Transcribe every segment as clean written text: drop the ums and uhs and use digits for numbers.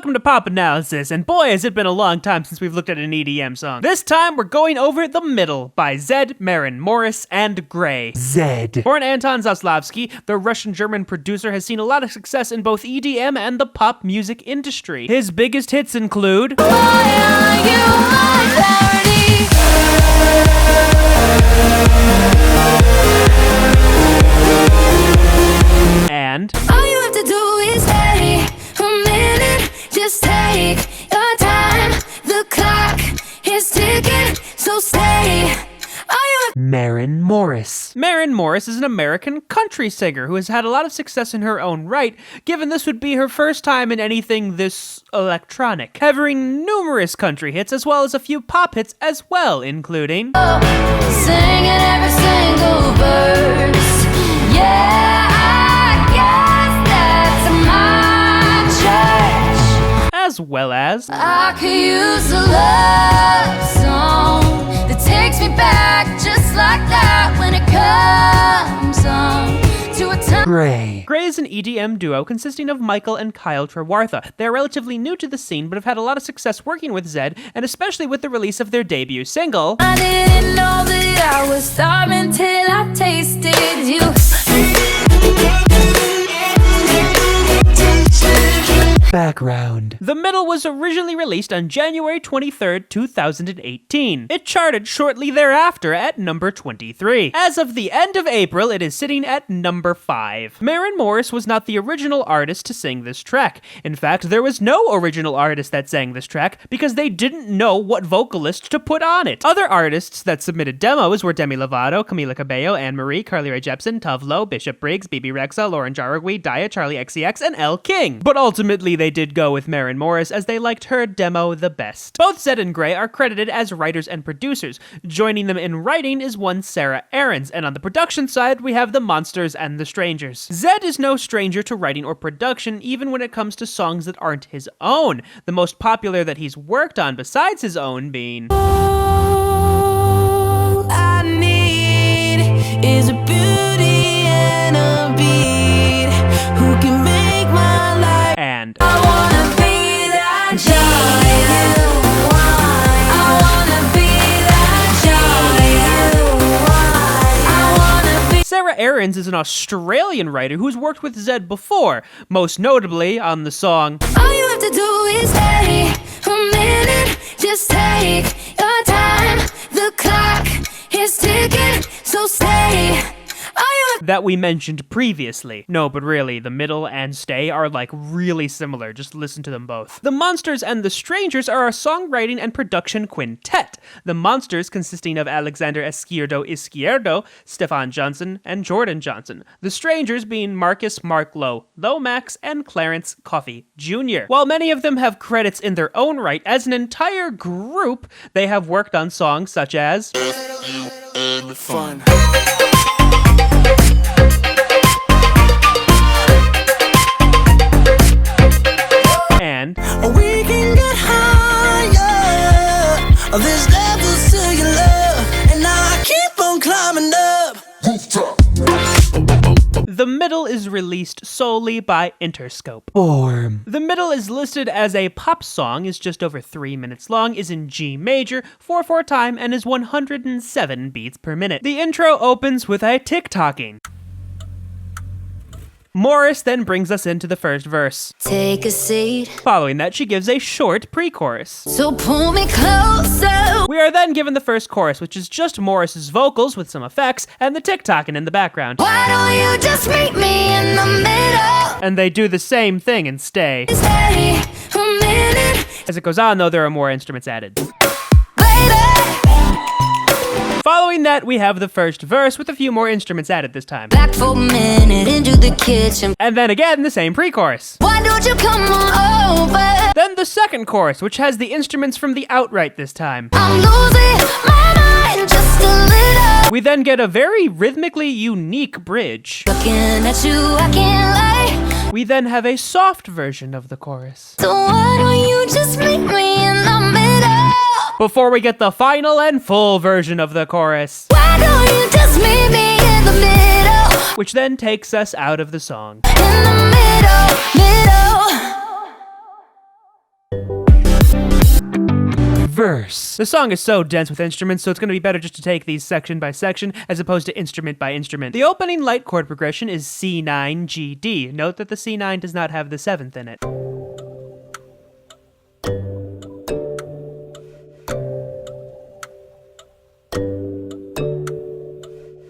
welcome to Pop Analysis, and boy has it been a long time since we've looked at an EDM song. This time we're going over The Middle by Zedd, Maren Morris, and Grey. Zedd. Born Anton Zaslavsky, the Russian-German producer has seen a lot of success in both EDM and the pop music industry. His biggest hits include Why are you my parody? and All you have to do is take a minute, just take your time. The clock is ticking, so stay. Maren Morris. Maren Morris is an American country singer who has had a lot of success in her own right, given this would be her first time in anything this electronic, having numerous country hits as well as a few pop hits as well, including Singing every single verse. Yeah, I guess that's my church. as well as I could use a love song that takes me back just like that when it comes on to a time. Grey. Grey is an EDM duo consisting of Michael and Kyle Trewartha. They are relatively new to the scene but have had a lot of success working with Zedd, and especially with the release of their debut single. I didn't know that I was starving till I tasted you. Background. The Middle was originally released on January 23rd, 2018. It charted shortly thereafter at number 23. As of the end of April, it is sitting at number 5. Maren Morris was not the original artist to sing this track. In fact, there was no original artist that sang this track because they didn't know what vocalist to put on it. Other artists that submitted demos were Demi Lovato, Camila Cabello, Anne Marie, Carly Rae Jepsen, Tove Lo, Bishop Briggs, BB Rexa, Lauren Jaragui, Daya, Charlie XCX, and Elle King. But ultimately, they did go with Maren Morris as they liked her demo the best. Both Zedd and Grey are credited as writers and producers. Joining them in writing is one Sarah Aarons, and on the production side, we have the Monsters and the Strangers. Zedd is no stranger to writing or production, even when it comes to songs that aren't his own. The most popular that he's worked on besides his own being All I need is a beauty and a beat who can make my life. and I wanna be that joy you want. I wanna be that joy you want. I wanna be. Sarah Aarons is an Australian writer who's worked with Zedd before, most notably on the song All you have to do is take a minute, just take your time. The clock is ticking, so stay. All you have. that we mentioned previously. No, but really, The Middle and Stay are like really similar, just listen to them both. The Monsters and the Strangers are a songwriting and production quintet. The Monsters consisting of Alexander Izquierdo, Stefan Johnson, and Jordan Johnson. The Strangers being Marcus Mark Lomax, and Clarence Coffey Jr. While many of them have credits in their own right, as an entire group, they have worked on songs such as Fun. and We can get higher. There's levels to your love, and I keep on climbing up. The Middle is released solely by Interscope. Form. The Middle is listed as a pop song, is just over 3 minutes long, is in G major, 4/4 time, and is 107 beats per minute. The intro opens with a tick-tocking. Morris then brings us into the first verse. Take a seat, Following that, she gives a short pre-chorus. so pull me closer. We are then given the first chorus, which is just Morris's vocals with some effects and the tick-tocking in the background. Why don't you just meet me in the middle? And they do the same thing in Stay. Stay a minute, As it goes on, though, there are more instruments added. baby. Following that, we have the first verse with a few more instruments added this time. Back for a minute into the kitchen. And then again, the same pre-chorus. Why don't you come on over? Then the second chorus, which has the instruments from the outright this time. I'm losing my mind just a little. We then get a very rhythmically unique bridge. Looking at you, I can't lie. We then have a soft version of the chorus. So why don't you just meet me in the middle? Before we get the final and full version of the chorus, Why don't you just meet me in the middle? which then takes us out of the song. In the middle, middle. Verse. The song is so dense with instruments, so it's going to be better just to take these section by section as opposed to instrument by instrument. The opening light chord progression is C9, G, D. Note that the C9 does not have the 7th in it.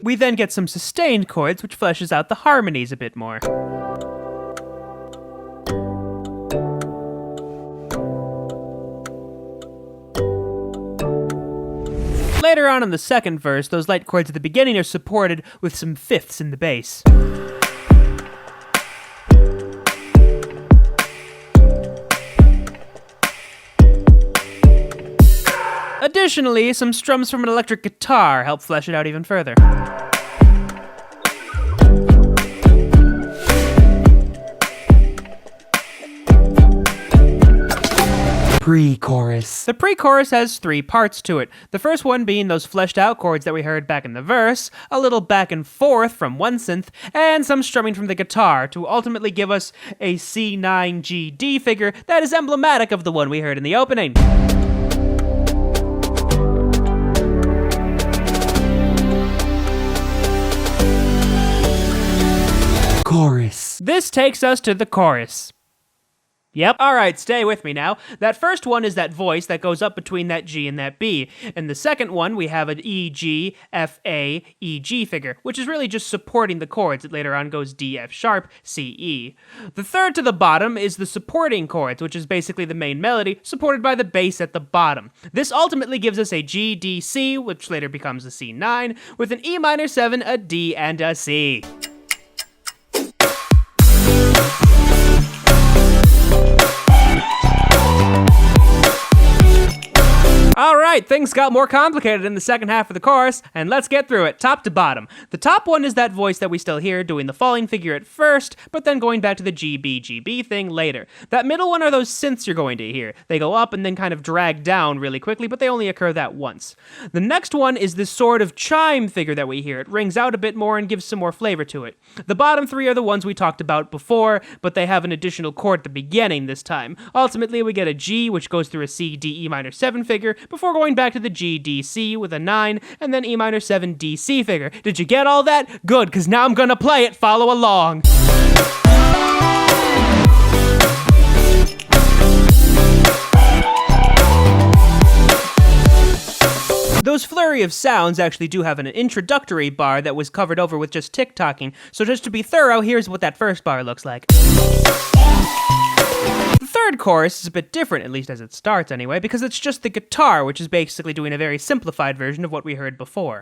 We then get some sustained chords, which fleshes out the harmonies a bit more. Later on in the second verse, those light chords at the beginning are supported with some fifths in the bass. Additionally, some strums from an electric guitar help flesh it out even further. Pre-chorus. The pre-chorus has 3 parts to it. The first one being those fleshed out chords that we heard back in the verse, a little back and forth from one synth, and some strumming from the guitar to ultimately give us a C9GD figure that is emblematic of the one we heard in the opening. Chorus. This takes us to the chorus. Yep. Alright, stay with me now. That first one is that voice that goes up between that G and that B. And the second one, we have an E, G, F, A, E, G figure, which is really just supporting the chords. It later on goes D, F sharp, C, E. The third to the bottom is the supporting chords, which is basically the main melody, supported by the bass at the bottom. This ultimately gives us a G, D, C, which later becomes a C9, with an E minor 7, a D, and a C. Alright, things got more complicated in the second half of the chorus, and let's get through it, top to bottom. The top one is that voice that we still hear doing the falling figure at first, but then going back to the GB thing later. That middle one are those synths you're going to hear. They go up and then kind of drag down really quickly, but they only occur that once. The next one is this sort of chime figure that we hear. It rings out a bit more and gives some more flavor to it. The bottom 3 are the ones we talked about before, but they have an additional chord at the beginning this time. Ultimately, we get a G, which goes through a C, D, E minor 7 figure, before going back to the G, D, C with a 9, and then E minor 7, D, C figure. Did you get all that? Good, because now I'm gonna play it. Follow along. Those flurry of sounds actually do have an introductory bar that was covered over with just tick-tocking, so just to be thorough, here's what that first bar looks like. The third chorus is a bit different, at least as it starts anyway, because it's just the guitar, which is basically doing a very simplified version of what we heard before.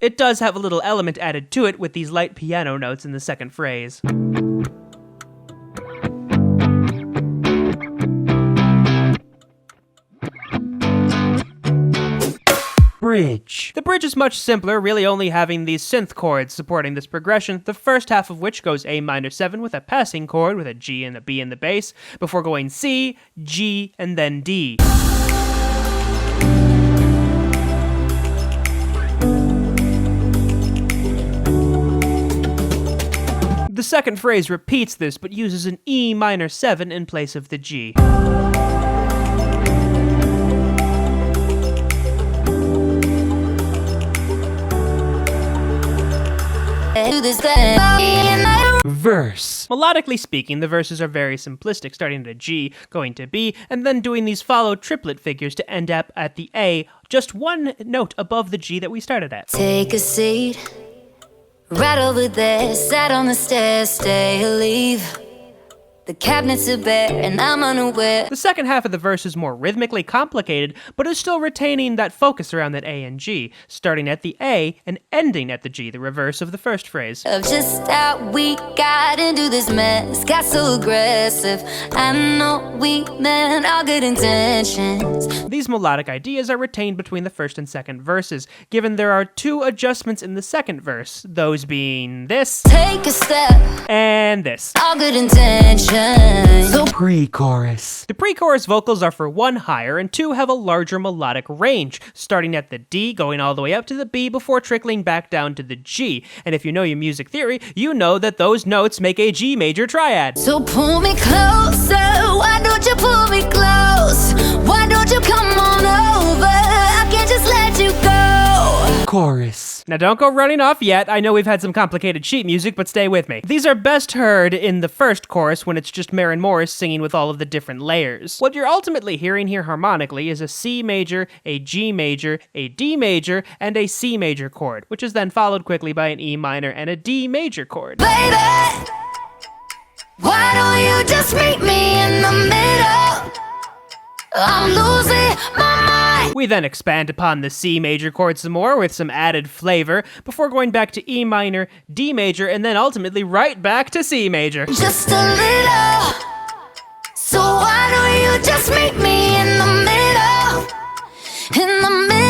It does have a little element added to it with these light piano notes in the second phrase. Bridge. The bridge is much simpler, really only having these synth chords supporting this progression, the first half of which goes A minor 7 with a passing chord with a G and a B in the bass, before going C, G, and then D. The second phrase repeats this, but uses an E minor 7 in place of the G. Verse. Melodically speaking, the verses are very simplistic, starting at a G, going to B, and then doing these follow triplet figures to end up at the A, just one note above the G that we started at. Take a seat, right over there, sat on the stairs, stay or leave. The cabinets are bare and I'm unaware. The second half of the verse is more rhythmically complicated, but is still retaining that focus around that A and G, starting at the A and ending at the G, the reverse of the first phrase. Of just how we got into this mess, got so aggressive. I know we meant all good intentions. These melodic ideas are retained between the first and second verses, given there are 2 adjustments in the second verse, those being this, Take a step, and this. all good intentions. So Pre-chorus. The pre-chorus vocals are for 1 higher and 2 have a larger melodic range, starting at the D, going all the way up to the B before trickling back down to the G. And if you know your music theory, you know that those notes make a G major triad. So pull me closer, why don't you pull me close? Why don't you come on over? I can't just let you go. Chorus. Now don't go running off yet. I know we've had some complicated sheet music, but stay with me. These are best heard in the first chorus when it's just Maren Morris singing with all of the different layers. What you're ultimately hearing here harmonically is a C major, a G major, a D major, and a C major chord, which is then followed quickly by an E minor and a D major chord. Baby, why don't you just meet me in the middle? I'm losing my mind. We then expand upon the C major chord some more with some added flavor before going back to E minor, D major, and then ultimately right back to C major. Just a little. So why don't you just meet me in the middle? In the middle.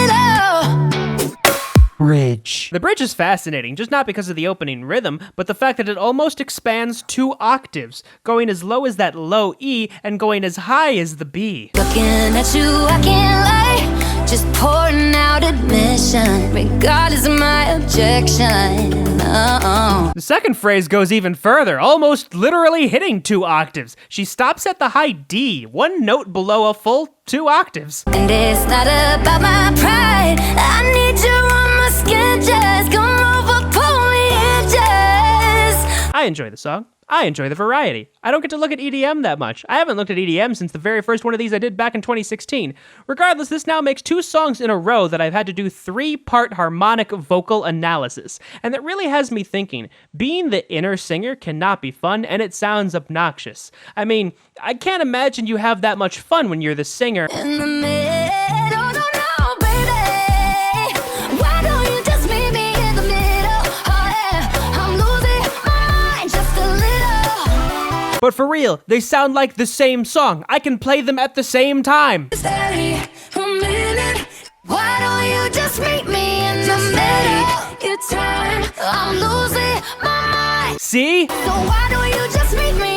Bridge. The bridge is fascinating, just not because of the opening rhythm, but the fact that it almost expands 2 octaves, going as low as that low E and going as high as the B. Looking at you, I can't lie. Just pouring out admission, regardless of my objection. The second phrase goes even further, almost literally hitting 2 octaves. She stops at the high D, 1 note below a full 2 octaves. And it's not about my pride. I need you on my skin, just come over, pull me in, just. I enjoy the song. I enjoy the variety. I don't get to look at EDM that much. I haven't looked at EDM since the very first one of these I did back in 2016. Regardless, this now makes 2 songs in a row that I've had to do 3-part harmonic vocal analysis. And that really has me thinking, being the inner singer cannot be fun, and it sounds obnoxious. I mean, I can't imagine you have that much fun when you're the singer. In the middle, no, baby. Why don't you just meet me in the middle? Oh, yeah. I'm losing my mind just a little. But for real, they sound like the same song. I can play them at the same time. Steady, a minute. Why don't you just meet me in the middle? Your time, I'm losing my mind. See? So why don't you just meet me